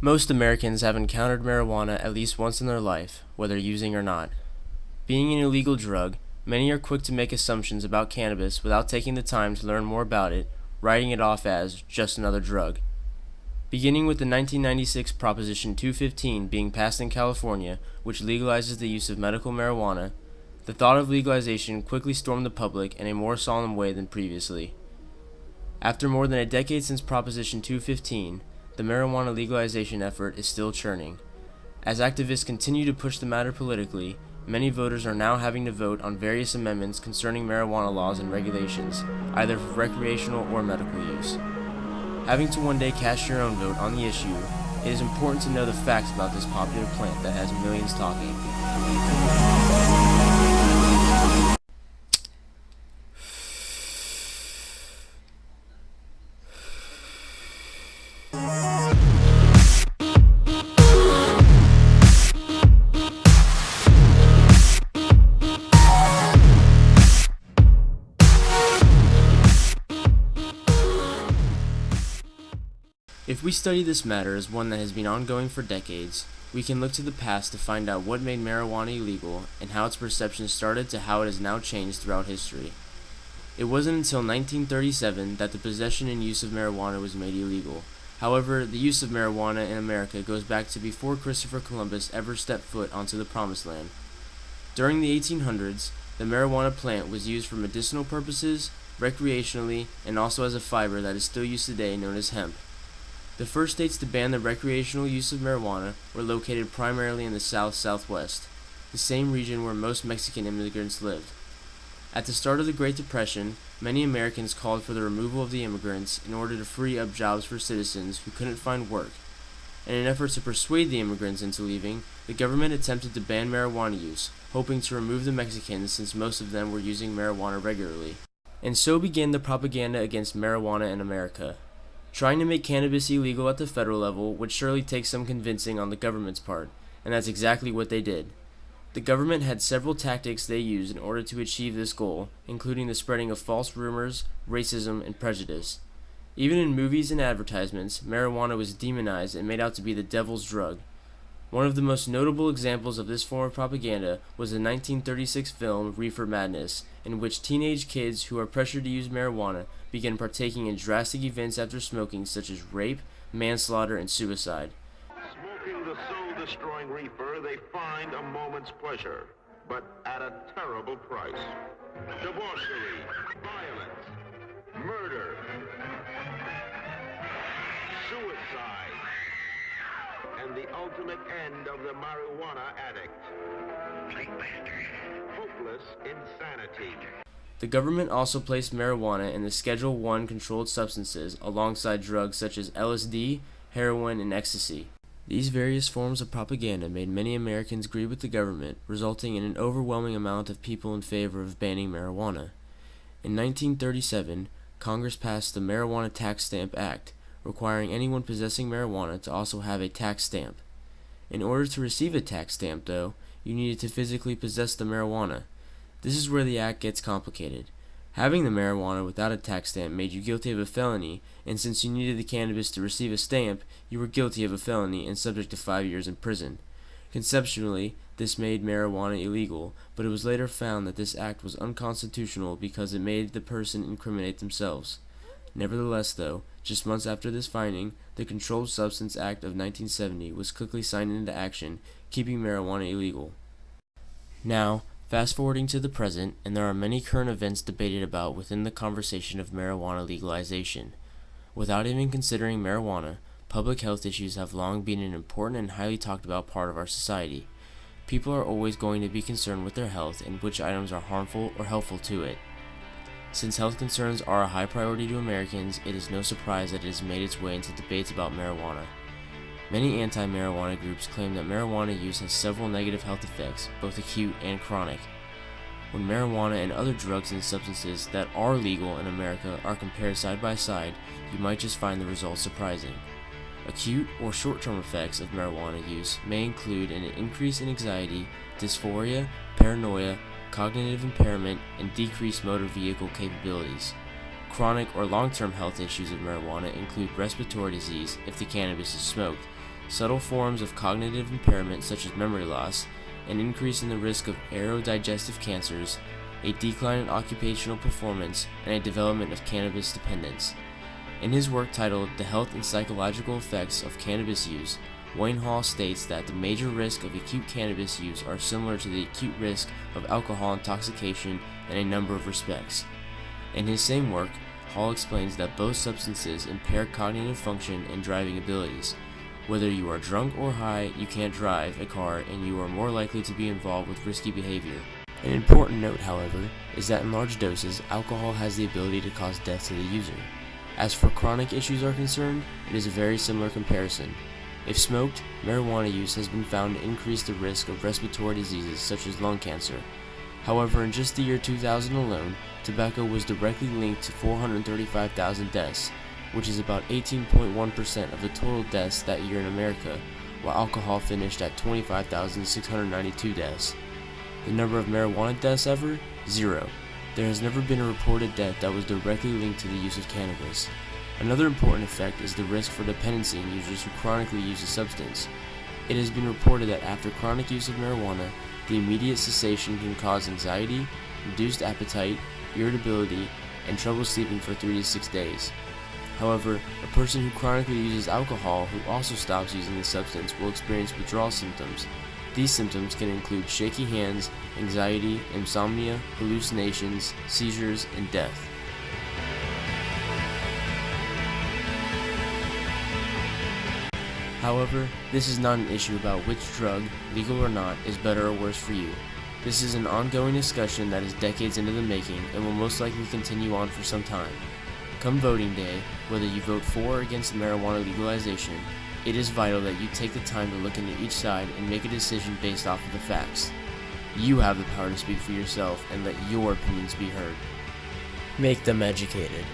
Most Americans have encountered marijuana at least once in their life, whether using or not. Being an illegal drug, many are quick to make assumptions about cannabis without taking the time to learn more about it, writing it off as just another drug. Beginning with the 1996 Proposition 215 being passed in California, which legalizes the use of medical marijuana, the thought of legalization quickly stormed the public in a more solemn way than previously. After more than a decade since Proposition 215, the marijuana legalization effort is still churning. As activists continue to push the matter politically, many voters are now having to vote on various amendments concerning marijuana laws and regulations, either for recreational or medical use. Having to one day cast your own vote on the issue, it is important to know the facts about this popular plant that has millions talking. If we study this matter as one that has been ongoing for decades, we can look to the past to find out what made marijuana illegal and how its perception started to how it has now changed throughout history. It wasn't until 1937 that the possession and use of marijuana was made illegal. However, the use of marijuana in America goes back to before Christopher Columbus ever stepped foot onto the Promised Land. During the 1800s, the marijuana plant was used for medicinal purposes, recreationally, and also as a fiber that is still used today known as hemp. The first states to ban the recreational use of marijuana were located primarily in the Southwest, the same region where most Mexican immigrants lived. At the start of the Great Depression, many Americans called for the removal of the immigrants in order to free up jobs for citizens who couldn't find work. In an effort to persuade the immigrants into leaving, the government attempted to ban marijuana use, hoping to remove the Mexicans since most of them were using marijuana regularly. And so began the propaganda against marijuana in America. Trying to make cannabis illegal at the federal level would surely take some convincing on the government's part, and that's exactly what they did. The government had several tactics they used in order to achieve this goal, including the spreading of false rumors, racism, and prejudice. Even in movies and advertisements, marijuana was demonized and made out to be the devil's drug. One of the most notable examples of this form of propaganda was the 1936 film Reefer Madness, in which teenage kids who are pressured to use marijuana begin partaking in drastic events after smoking, such as rape, manslaughter, and suicide. Smoking the soul-destroying reefer, they find a moment's pleasure, but at a terrible price. Debauchery, violence, murder, suicide, and the ultimate end of the marijuana addict. Hopeless insanity. The government also placed marijuana in the Schedule I controlled substances alongside drugs such as LSD, heroin, and ecstasy. These various forms of propaganda made many Americans agree with the government, resulting in an overwhelming amount of people in favor of banning marijuana. In 1937, Congress passed the Marijuana Tax Stamp Act, requiring anyone possessing marijuana to also have a tax stamp. In order to receive a tax stamp, though, you needed to physically possess the marijuana. This is where the act gets complicated. Having the marijuana without a tax stamp made you guilty of a felony, and since you needed the cannabis to receive a stamp, you were guilty of a felony and subject to 5 years in prison. Conceptually, this made marijuana illegal, but it was later found that this act was unconstitutional because it made the person incriminate themselves. Nevertheless, though, just months after this finding, the Controlled Substance Act of 1970 was quickly signed into action, keeping marijuana illegal. Now, fast forwarding to the present, and there are many current events debated about within the conversation of marijuana legalization. Without even considering marijuana, public health issues have long been an important and highly talked about part of our society. People are always going to be concerned with their health and which items are harmful or helpful to it. Since health concerns are a high priority to Americans, it is no surprise that it has made its way into debates about marijuana. Many anti-marijuana groups claim that marijuana use has several negative health effects, both acute and chronic. When marijuana and other drugs and substances that are legal in America are compared side by side, you might just find the results surprising. Acute or short-term effects of marijuana use may include an increase in anxiety, dysphoria, paranoia, cognitive impairment, and decreased motor vehicle capabilities. Chronic or long-term health issues of marijuana include respiratory disease if the cannabis is smoked, subtle forms of cognitive impairment such as memory loss, an increase in the risk of aerodigestive cancers, a decline in occupational performance, and a development of cannabis dependence. In his work titled The Health and Psychological Effects of Cannabis Use, Wayne Hall states that the major risks of acute cannabis use are similar to the acute risk of alcohol intoxication in a number of respects. In his same work, Hall explains that both substances impair cognitive function and driving abilities. Whether you are drunk or high, you can't drive a car and you are more likely to be involved with risky behavior. An important note, however, is that in large doses, alcohol has the ability to cause death to the user. As for chronic issues are concerned, it is a very similar comparison. If smoked, marijuana use has been found to increase the risk of respiratory diseases such as lung cancer. However, in just the year 2000 alone, tobacco was directly linked to 435,000 deaths, which is about 18.1% of the total deaths that year in America, while alcohol finished at 25,692 deaths. The number of marijuana deaths ever? 0. There has never been a reported death that was directly linked to the use of cannabis. Another important effect is the risk for dependency in users who chronically use a substance. It has been reported that after chronic use of marijuana, the immediate cessation can cause anxiety, reduced appetite, irritability, and trouble sleeping for 3 to 6 days. However, a person who chronically uses alcohol who also stops using the substance will experience withdrawal symptoms. These symptoms can include shaky hands, anxiety, insomnia, hallucinations, seizures, and death. However, this is not an issue about which drug, legal or not, is better or worse for you. This is an ongoing discussion that is decades into the making and will most likely continue on for some time. Come voting day, whether you vote for or against the marijuana legalization, it is vital that you take the time to look into each side and make a decision based off of the facts. You have the power to speak for yourself and let your opinions be heard. Make them educated.